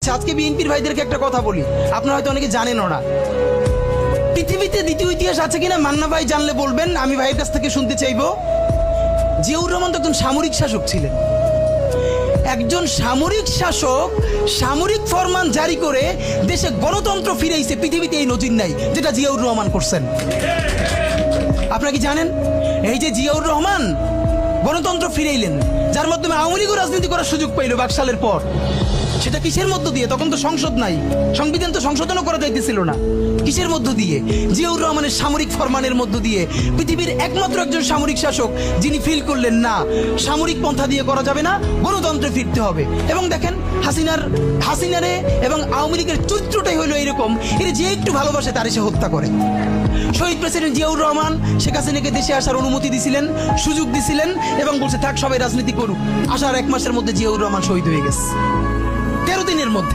আজকে বিএনপির ভাইদেরকে একটা কথা বলি, আপনারা হয়তো অনেকে জানেনও না। পৃথিবীতে দ্বিতীয় ইতিহাস আছে কিনা মান্না ভাই জানলে বলবেন, আমি ভাইয়ের কাছ থেকে শুনতে চাইবো। জিয়াউর রহমান তো একজন সামরিক শাসক ছিলেন। একজন সামরিক শাসক সামরিক ফরমান জারি করে দেশে গণতন্ত্র ফিরেছে, পৃথিবীতে এই নজির নাই যেটা জিয়াউর রহমান করছেন। আপনারা কি জানেন এই যে জিয়াউর রহমান গণতন্ত্র ফিরাইলেন, যার মাধ্যমে আওয়ামী লীগও রাজনীতি করার সুযোগ পাইল বাকশালের পর? সেটা কিসের মধ্য দিয়ে? তখন তো সংসদ নাই, সংবিধান তো সংশোধনও করা যাইতেছিল না। কিসের মধ্য দিয়ে? জিয়াউর রহমানের সামরিক ফরমানের মধ্য দিয়ে। পৃথিবীর একমাত্র একজন সামরিক শাসক যিনি ফিল করলেন না সামরিক পন্থা দিয়ে করা যাবে না, গণতন্ত্রে ফিরতে হবে। এবং দেখেন হাসিনারে এবং আওয়ামী লীগের চরিত্রটাই হলো এরকম, এর যে একটু ভালোবাসে তার সে হত্যা করে। শহীদ প্রেসিডেন্ট জিয়াউর রহমান শেখ হাসিনাকে দেশে আসার অনুমতি দিছিলেন, সুযোগ দিছিলেন এবং বলছে থাক সবাই রাজনীতি করুক। আসার 1 মাসের মধ্যে জিয়াউর রহমান শহীদ হয়ে গেছে, 13 দিনের মধ্যে।